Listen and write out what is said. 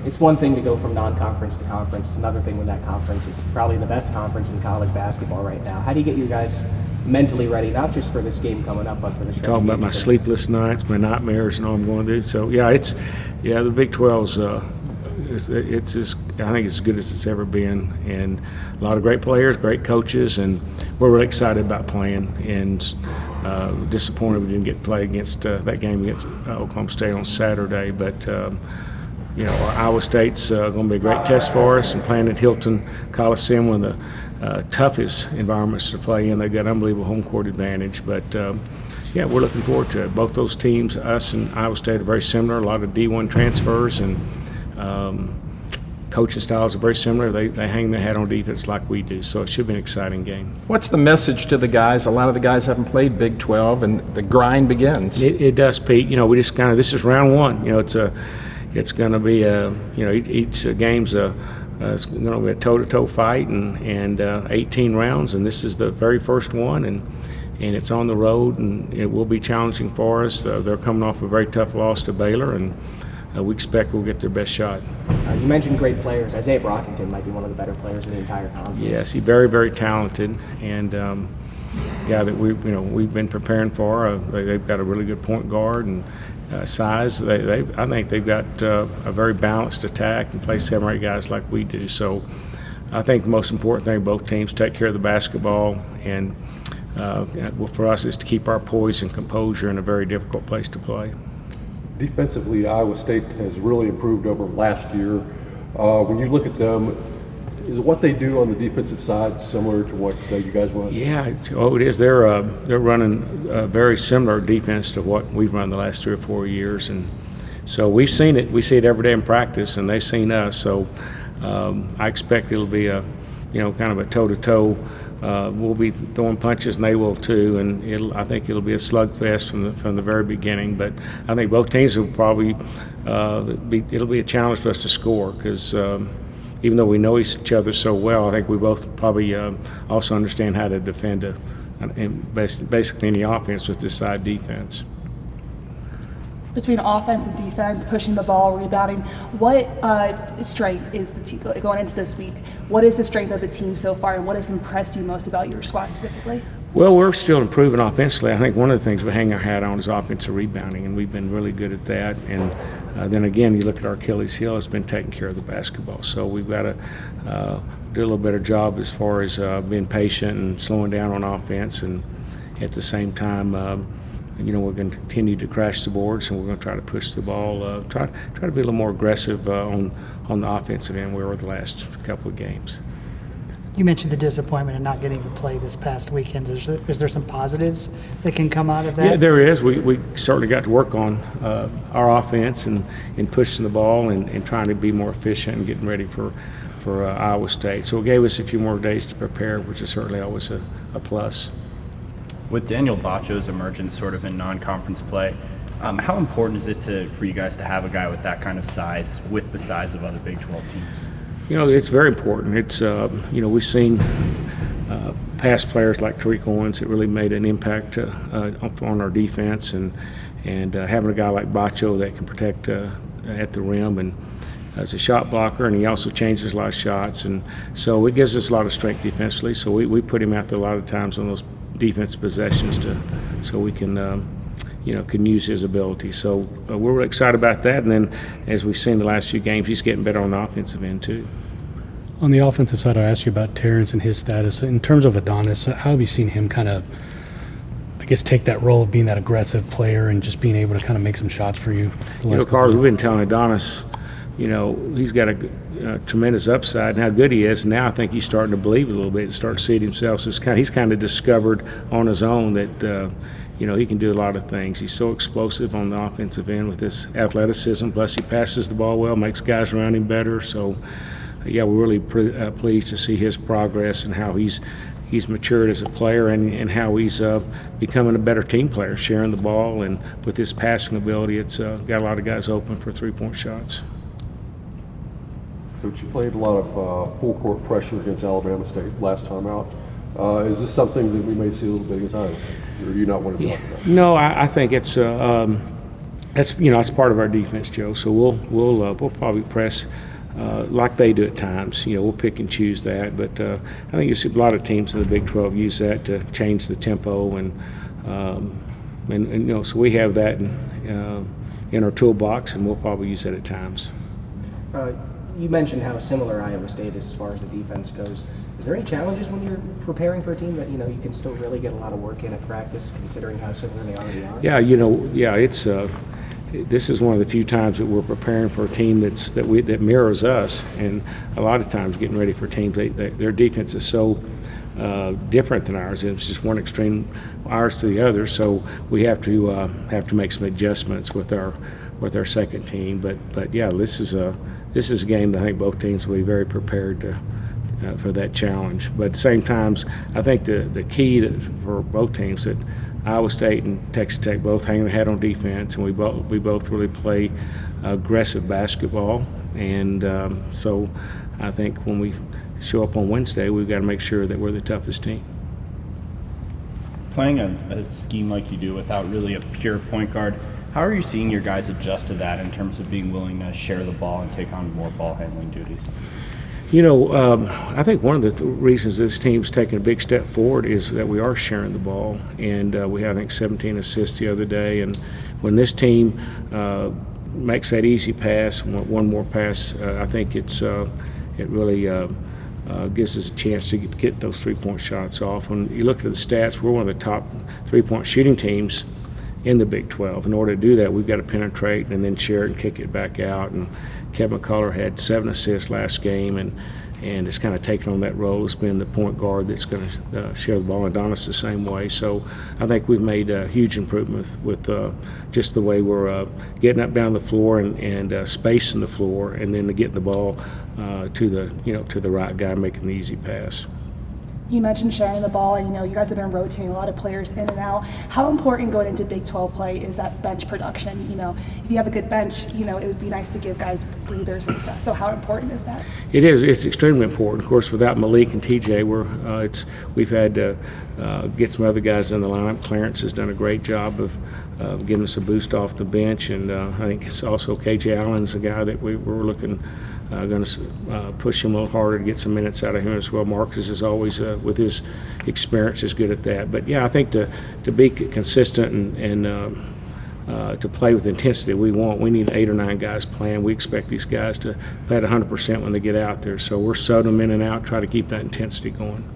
It's one thing to go from non-conference to conference. It's another thing when that conference is probably the best conference in college basketball right now. How do you get you guys mentally ready, not just for this game coming up, but for the stretch? Talking about my sleepless nights, my nightmares, and all I'm going through. So the Big 12's it's as, I think it's as good as it's ever been, and a lot of great players, great coaches, and we're really excited about playing. And disappointed we didn't get to play against that game against Oklahoma State on Saturday, but. Iowa State's going to be a great test for us, and playing at Hilton Coliseum, one of the toughest environments to play in. They've got unbelievable home court advantage, but we're looking forward to it. Both those teams, us and Iowa State, are very similar. A lot of D1 transfers, and coaching styles are very similar. They hang their hat on defense like we do, so it should be an exciting game. What's the message to the guys? A lot of the guys haven't played Big 12, and the grind begins. It does, Pete. We just this is round one. It's going to be each game's it's going to be a toe-to-toe fight, and 18 rounds, and this is the very first one, and it's on the road, and it will be challenging for us. They're coming off a very tough loss to Baylor, and we expect we'll get their best shot. You mentioned great players. Isaiah Brockington might be one of the better players in the entire conference. Yes, he's very, very talented, and guy that we've been preparing for. They've got a really good point guard and size. I think they've got a very balanced attack and play 7 or 8 guys like we do. So I think the most important thing both teams take care of the basketball, and for us is to keep our poise and composure in a very difficult place to play. Defensively, Iowa State has really improved over last year. When you look at them, is what they do on the defensive side similar to what you guys run? Yeah, it is. They're running a very similar defense to what we've run the last 3 or 4 years, and so we've seen it. We see it every day in practice, and they've seen us. So I expect it'll be a kind of a toe-to-toe. We'll be throwing punches, and they will too. And I think it'll be a slugfest from the very beginning. But I think both teams will probably it'll be a challenge for us to score, because. Even though we know each other so well, I think we both probably also understand how to defend basically any offense with this side defense. Between offense and defense, pushing the ball, rebounding, what strength is the team going into this week? What is the strength of the team so far, and what has impressed you most about your squad specifically? Well, we're still improving offensively. I think one of the things we hang our hat on is offensive rebounding, and we've been really good at that. And then again, you look at our Achilles heel, it's been taking care of the basketball. So we've got to do a little better job as far as being patient and slowing down on offense. And at the same time, we're going to continue to crash the boards, and we're going to try to push the ball, try to be a little more aggressive on the offensive end where we were the last couple of games. You mentioned the disappointment of not getting to play this past weekend. Is there some positives that can come out of that? Yeah, there is. We certainly got to work on our offense and pushing the ball and trying to be more efficient and getting ready for Iowa State. So it gave us a few more days to prepare, which is certainly always a plus. With Daniel Batcho's emergence sort of in non-conference play, how important is it for you guys to have a guy with that kind of size with the size of other Big 12 teams? It's very important. It's we've seen past players like Tariq Owens that really made an impact on our defense, and having a guy like Batcho that can protect at the rim and as a shot blocker, and he also changes a lot of shots, and so it gives us a lot of strength defensively. So we put him out there a lot of times on those defense possessions so we can can use his ability. So we're really excited about that. And then, as we've seen the last few games, he's getting better on the offensive end too. On the offensive side, I asked you about Terrence and his status. In terms of Adonis, how have you seen him kind of, take that role of being that aggressive player and just being able to kind of make some shots for you? Carl, we've been telling Adonis, he's got a tremendous upside and how good he is. Now I think he's starting to believe it a little bit and start to see it himself. So he's kind of discovered on his own that he can do a lot of things. He's so explosive on the offensive end with his athleticism. Plus, he passes the ball well, makes guys around him better. So, we're really pleased to see his progress and how he's matured as a player and how he's becoming a better team player, sharing the ball. And with his passing ability, it's got a lot of guys open for three-point shots. Coach, you played a lot of full-court pressure against Alabama State last time out. Is this something that we may see a little bit against Iowa State? Or do you not want to talk about it? No, I think it's that's part of our defense, Joe. So we'll probably press like they do at times. We'll pick and choose that. But I think you see a lot of teams in the Big 12 use that to change the tempo, and so we have that in our toolbox, and we'll probably use that at times. You mentioned how similar Iowa State is as far as the defense goes. Is there any challenges when you're preparing for a team that you can still really get a lot of work in at practice, considering how similar they already are? Yeah, it's this is one of the few times that we're preparing for a team that mirrors us, and a lot of times getting ready for teams, their defense is so different than ours. It's just one extreme, ours to the other. So we have to make some adjustments with our second team. But yeah, this is a game that I think both teams will be very prepared for that challenge. But at the same time, I think the key for both teams that Iowa State and Texas Tech both hang their hat on defense, and we both really play aggressive basketball. And so I think when we show up on Wednesday, we've got to make sure that we're the toughest team. Playing a scheme like you do without really a pure point guard, how are you seeing your guys adjust to that in terms of being willing to share the ball and take on more ball handling duties? I think one of the reasons this team's taken a big step forward is that we are sharing the ball, and we had, I think, 17 assists the other day. And when this team makes that easy pass, one more pass, I think it really gives us a chance to get those three-point shots off. When you look at the stats, we're one of the top three-point shooting teams in the Big 12. In order to do that, we've got to penetrate and then share it and kick it back out. And Kevin McCullough had 7 assists last game, and it's kind of taken on that role as being the point guard that's going to share the ball. And Adonis the same way. So I think we've made a huge improvement with just the way we're getting up down the floor and spacing the floor, and then to get the ball to the right guy making the easy pass. You mentioned sharing the ball, and you guys have been rotating a lot of players in and out. How important going into Big 12 play is that bench production? If you have a good bench, it would be nice to give guys breathers and stuff. So how important is that? It is. It's extremely important. Of course, without Malik and TJ, we've had to get some other guys in the lineup. Clarence has done a great job of giving us a boost off the bench, and I think it's also KJ Allen's a guy that we're looking. Going to push him a little harder to get some minutes out of him as well. Marcus is always, with his experience, is good at that. But yeah, I think to be consistent and to play with intensity we need 8 or 9 guys playing. We expect these guys to play at 100% when they get out there. So we're sewing them in and out, try to keep that intensity going.